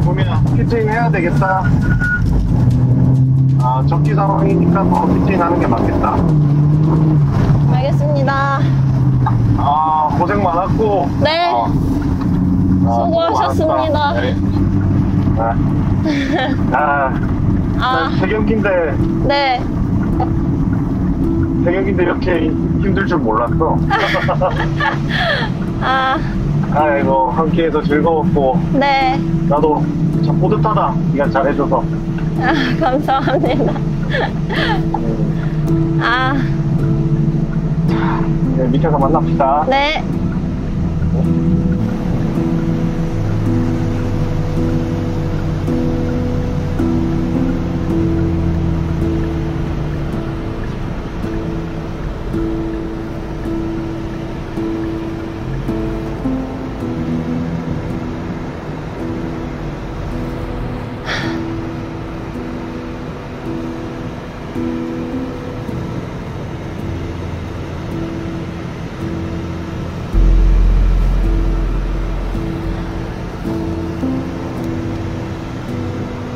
S10: 보미야, 피칭 해야 되겠다. 적기 상황이니까 더 피칭 하는 게 맞겠다.
S5: 알겠습니다.
S10: 고생 많았고.
S5: 네. 수고하셨습니다.
S10: 대경기인데.
S5: 네.
S10: 대경기인데 이렇게 힘들 줄 몰랐어. 아이고, 함께해서 즐거웠고.
S5: 네.
S10: 나도 참 뿌듯하다. 네가 잘해줘서.
S5: 감사합니다.
S10: 네, 밑에서 만납시다.
S5: 네.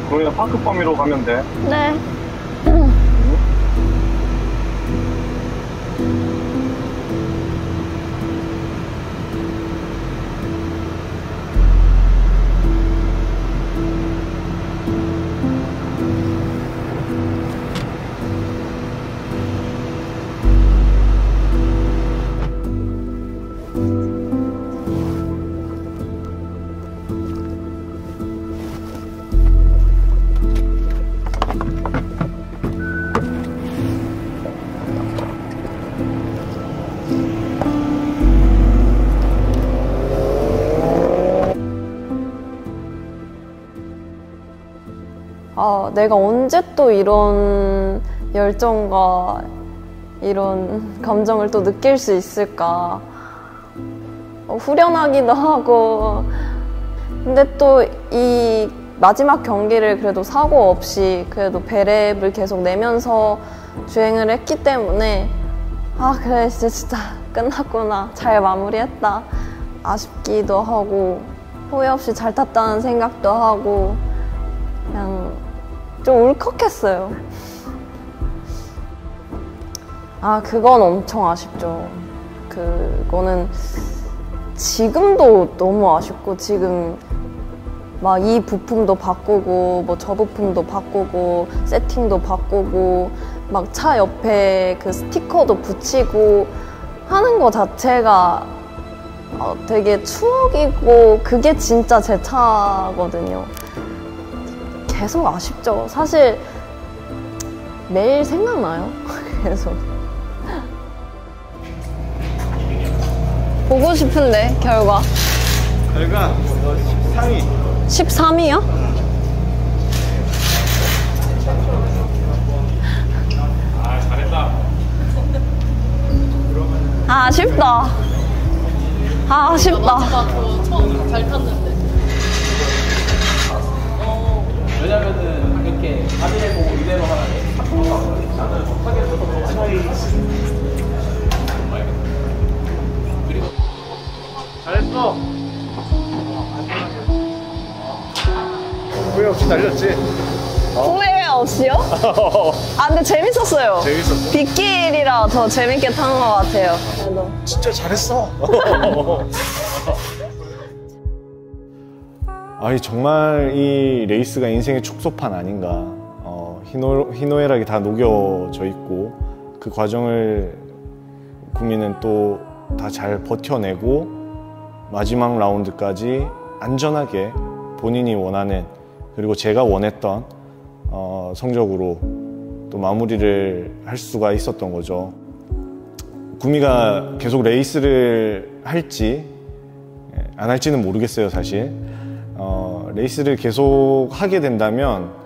S10: 그러면 파크 범위로 가면 돼.
S5: 네. 내가 언제 또 이런 열정과 이런 감정을 또 느낄 수 있을까. 후련하기도 하고. 근데 또 이 마지막 경기를 그래도 사고 없이 그래도 배랩을 계속 내면서 주행을 했기 때문에 그래, 이제 진짜 끝났구나, 잘 마무리했다, 아쉽기도 하고 후회 없이 잘 탔다는 생각도 하고 그냥 좀 울컥했어요. 그건 엄청 아쉽죠. 그거는 지금도 너무 아쉽고 지금 막 이 부품도 바꾸고 뭐 저 부품도 바꾸고 세팅도 바꾸고 막 차 옆에 그 스티커도 붙이고 하는 거 자체가 되게 추억이고 그게 진짜 제 차거든요. 계속 아쉽죠. 사실 매일 생각나요. 계속. 보고 싶은데 결과.
S2: 결과 13위.
S5: 13위요?
S3: 아 잘했다.
S5: 아, 아쉽다. 아, 아쉽다.
S1: 저 처음 잘 탔는데.
S11: 왜냐면은 이렇게 자리해보고 이대로 하는데 나는 못하게 해서 더 차이. 그리고
S4: 잘했어. 후회 없이 달렸지?
S5: 후회 없이요? 아, 근데 재밌었어요.
S4: 재밌었어?
S5: 빗길이라 더 재밌게 탄 것 같아요. 그래도.
S4: 진짜 잘했어.
S8: 아니 정말 이 레이스가 인생의 축소판 아닌가. 희노애락이 다 녹여져 있고 그 과정을 구미는 또 다 잘 버텨내고 마지막 라운드까지 안전하게 본인이 원하는 그리고 제가 원했던 성적으로 또 마무리를 할 수가 있었던 거죠. 구미가 계속 레이스를 할지 안 할지는 모르겠어요, 사실. 레이스를 계속 하게 된다면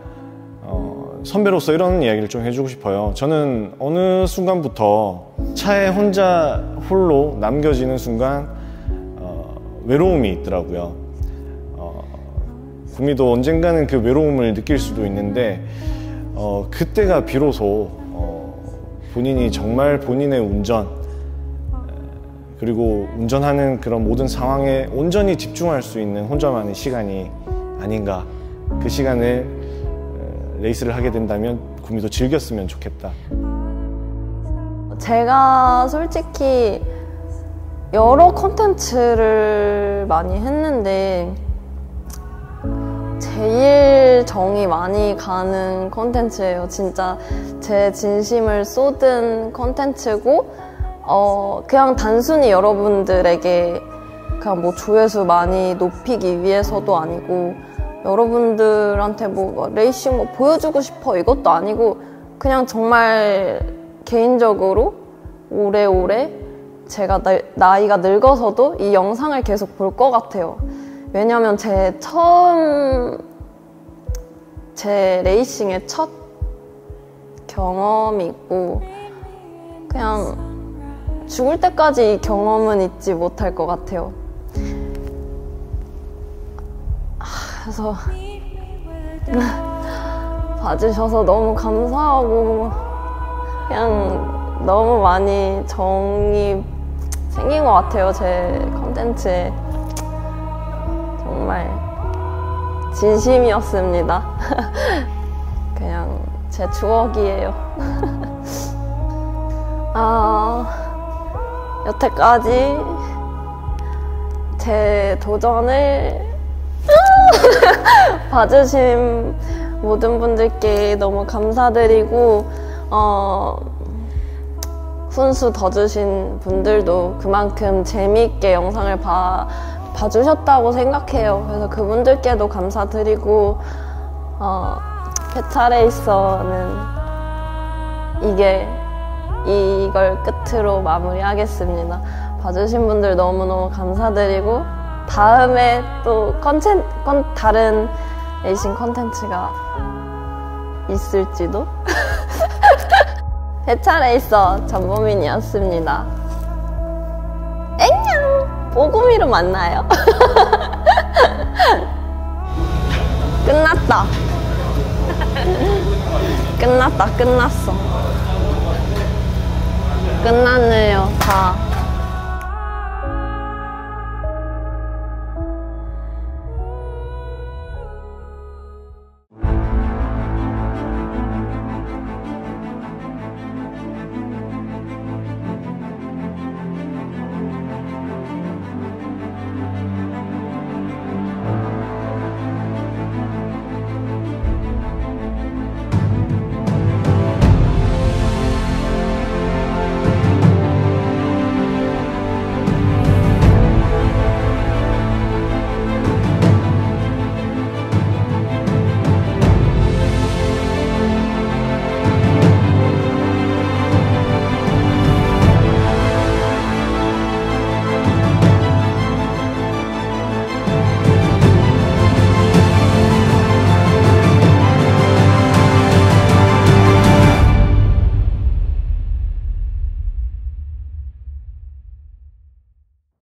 S8: 선배로서 이런 이야기를 좀 해주고 싶어요. 저는 어느 순간부터 차에 혼자 홀로 남겨지는 순간 외로움이 있더라고요. 구미도 언젠가는 그 외로움을 느낄 수도 있는데 그때가 비로소 본인이 정말 본인의 운전 그리고 운전하는 그런 모든 상황에 온전히 집중할 수 있는 혼자만의 시간이 아닌가. 그 시간을 레이스를 하게 된다면 구미도 즐겼으면 좋겠다.
S5: 제가 솔직히 여러 콘텐츠를 많이 했는데 제일 정이 많이 가는 콘텐츠예요. 진짜 제 진심을 쏟은 콘텐츠고 그냥 단순히 여러분들에게 그냥 뭐 조회수 많이 높이기 위해서도 아니고 여러분들한테 뭐 레이싱 뭐 보여주고 싶어 이것도 아니고 그냥 정말 개인적으로 오래오래 제가 나이가 늙어서도 이 영상을 계속 볼 것 같아요. 왜냐면 제 레이싱의 첫 경험이 있고 그냥 죽을 때까지 이 경험은 잊지 못할 것 같아요. 그래서 봐주셔서 너무 감사하고 그냥 너무 많이 정이 생긴 것 같아요. 제 컨텐츠에 정말 진심이었습니다. 그냥 제 추억이에요. 여태까지 제 도전을 봐주신 모든 분들께 너무 감사드리고 훈수 더 주신 분들도 그만큼 재미있게 영상을 봐주셨다고 생각해요. 그래서 그분들께도 감사드리고 페차레이서는 이걸 끝으로 마무리하겠습니다. 봐주신 분들 너무너무 감사드리고 다음에 또 다른 레이싱 콘텐츠가 있을지도. 페차레이서 전보민이었습니다. 안녕! 보구미로 만나요. 끝났다. 끝났어. 끝났네요, 다.